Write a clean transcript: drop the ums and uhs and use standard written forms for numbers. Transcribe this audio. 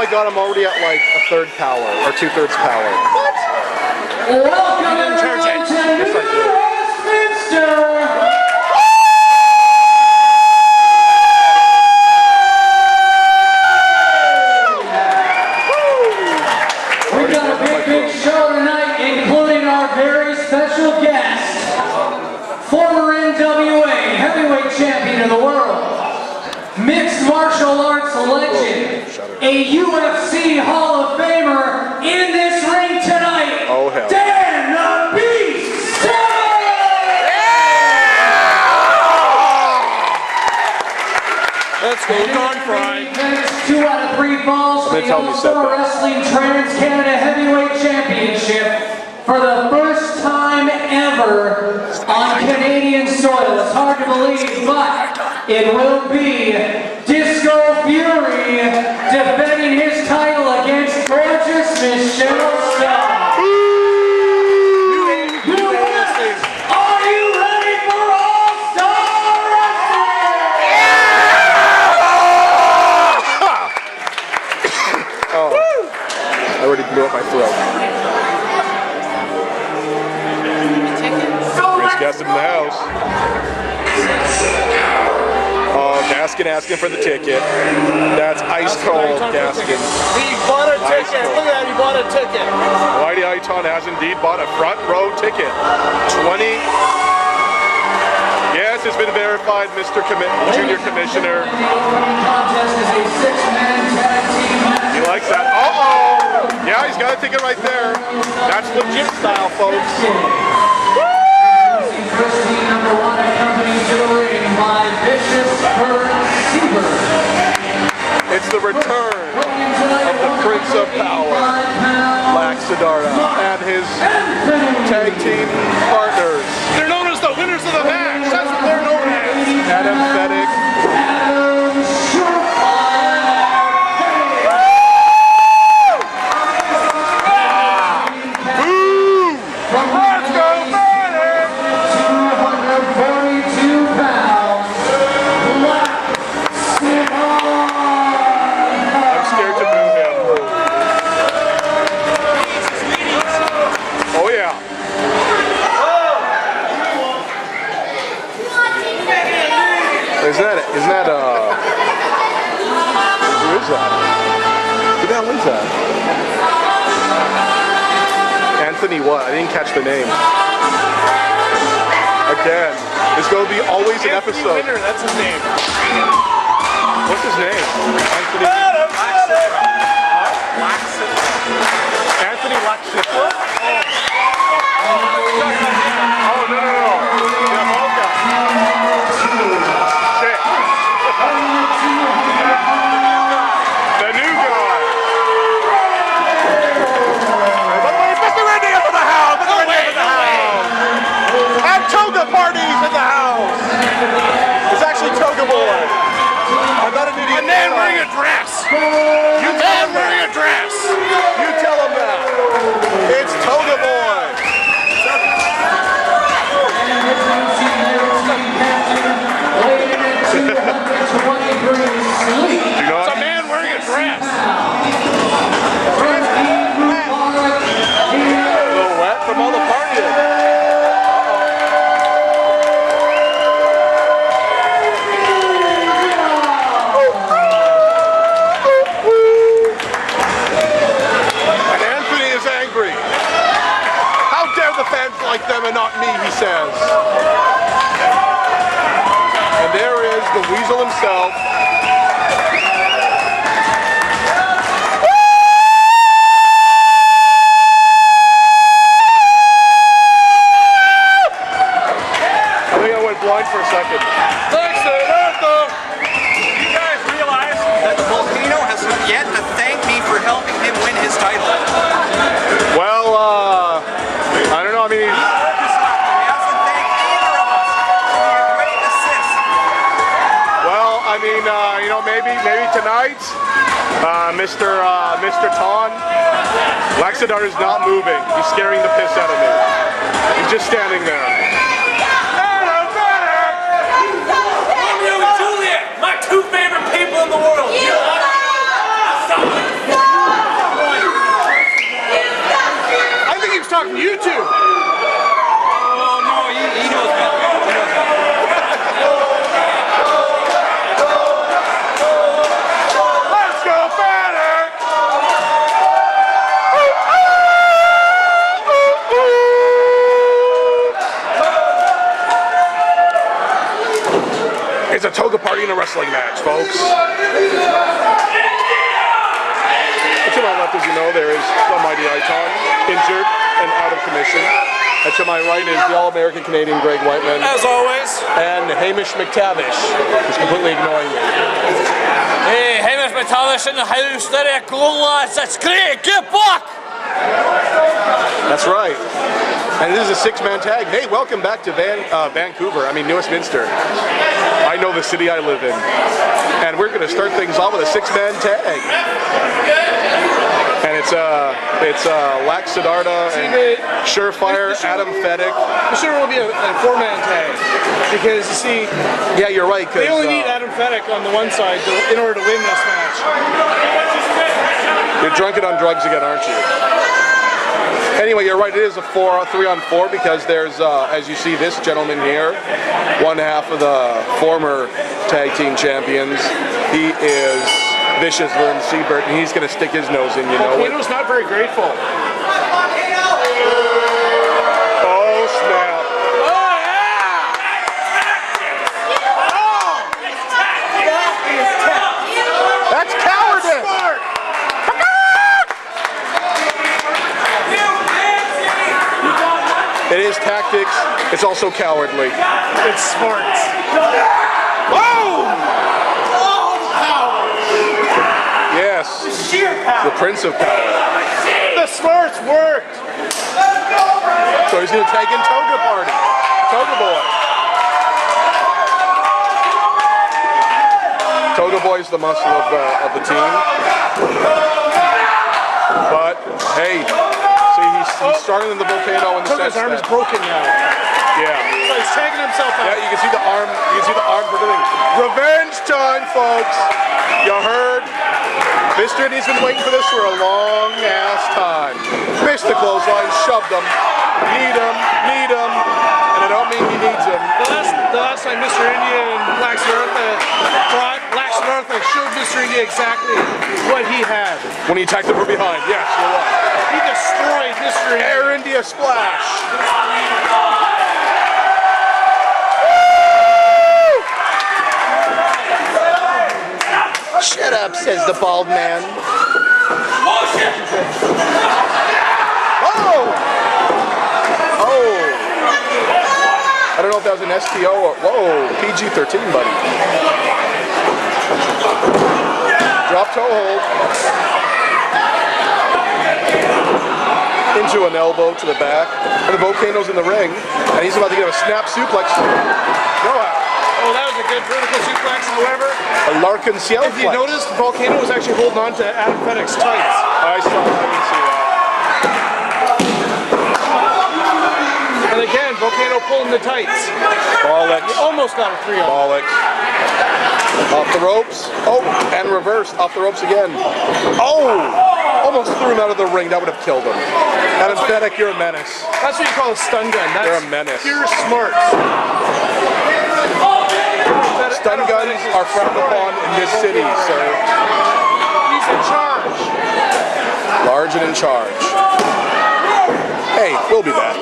my god, I'm already at like a third power, or 2/3 power. What? Welcome everyone to Westminster! Show tonight, including our very special guest, former NWA heavyweight champion of the world, mixed martial arts legend, a UFC Hall of Famer in this ring tonight, oh, hell. Dan the Beast Sept! Yeah! Let's go, Don Fry. 2 out of 3 falls for the All-Star Wrestling Trans-Canada Heavyweight Championship for the first time ever on Canadian soil. It's hard to believe, but it will be Disco Fury defending his title against gorgeous Michelle Scott. Are you ready for All-Star Wrestling? Oh, I already blew up my throat. First guest in the house. Oh, Gaskin asking for the ticket. That's ice cold, Gaskin. He bought a ticket. Look at that, he bought a ticket. Whitey Aiton has indeed bought a front row ticket. 20. Yes, it's been verified, Mr. Junior Commissioner. He likes that. Uh-oh! Yeah, he's got a ticket right there. That's legit style, folks. Christine number 1 accompanied to the ring by Verne Siebert. It's the return of the Prince of Power, Lak Siddartha, and his tag team partners. They're known as the winners of the match. That's what they're known as. Adam Fedyk. Who is that? Who the hell is that? Anthony what? I didn't catch the name. Again, it's going to be always an episode. Winner, that's his name. What's his name? Anthony. Anthony Lak Siddartha. Oh, no. Yeah, Volcano. Shit. The new guy. By the way, Mr. Randy is in the house. Mr. Randy is in the house. And Toga Party's in the house. It's actually Toga Boy. I'm not an idiot. A man wearing a dress. You man wearing a dress. You tell him that. It's Toga Boy. It's a man wearing a dress. A little wet from all the partying. And Anthony is angry. How dare the fans like them and not me, he says. And there is the Weasel himself. Blind for a second. Lak Siddartha! You guys realize that the Volcano has yet to thank me for helping him win his title? Well, I don't know. I mean, He hasn't thanked either of us for your great assist. well, I mean, you know, maybe tonight, Mr. Ton, Lak Siddartha is not moving. He's scaring the piss out of me. He's just standing there. My 2 favorite people in the world. talking to you two. Oh no, he knows better. He knows better. Let's go Fedyk! It's a toga party in a wrestling match, folks. To my left, as you know, there is the mighty Icon, injured and out of commission. And to my right is the All-American Canadian Greg Whiteman. As always. And Hamish McTavish, who's completely ignoring me. Hey, Hamish McTavish in the house. There you go, lads. That's great. Get back. That's right. And it is a six-man tag. Hey, welcome back to Vancouver. I mean, New Westminster. I know the city I live in. And we're going to start things off with a six-man tag. And it's Lak Siddartha and Surefire, Adam Fedyk. I'm sure it will be a four-man tag. Because, you see, yeah, you're right. they only need Adam Fedyk on the one side in order to win this match. You're drunken on drugs again, aren't you? Anyway, you're right. It is a 3-on-4 because there's, as you see, this gentleman here, one half of the former tag team champions. He is vicious Verne Siebert, and he's going to stick his nose in. You know, Volcano's not very grateful. Oh snap! Oh yeah! That's cowardice. It is tactics. It's also cowardly. It's smart. Oh! Yes. Sheer power. The Prince of Power. The smarts worked. So he's going to tag in Toga Party. Toga Boy. Toga Boy's the muscle of the team. But hey, see he's stronger than the Volcano in the sense Toga's arm that, is broken now. yeah. So he's tagging himself out. Yeah, you can see the arm. You can see the arm for everything. Revenge time, folks. You heard? Mr. Indy's been waiting for this for a long ass time. Missed the clothesline, shoved him. Need him. And I don't mean he needs him. The last time Mr. India and Lak Siddartha fought, Lak Siddartha showed Mr. India exactly what he had. When he attacked him from behind. Yes, you're right. He destroyed Mr. India. Air India splash. Shut up, says the bald man. Oh! I don't know if that was an STO or, whoa, PG-13, buddy. Drop toe hold. Into an elbow to the back. And the Volcano's in the ring. And he's about to get a snap suplex. No out. Oh, that was a good vertical suplex. However, A Larkin Ciel if you flex. noticed, Volcano was actually holding on to Adam Fedyk's tights. I didn't see that. And again, Volcano pulling the tights. Bollocks. He almost got a 3-on. Bollocks. Off the ropes. Oh, and reversed. Off the ropes again. Oh! Almost threw him out of the ring. That would have killed him. Adam Fedyk, you're a menace. That's what you call a stun gun. That's You're a menace. pure smart. Stun guns are frowned upon in this city, sir. He's in charge. Large and in charge. Hey, we'll be back.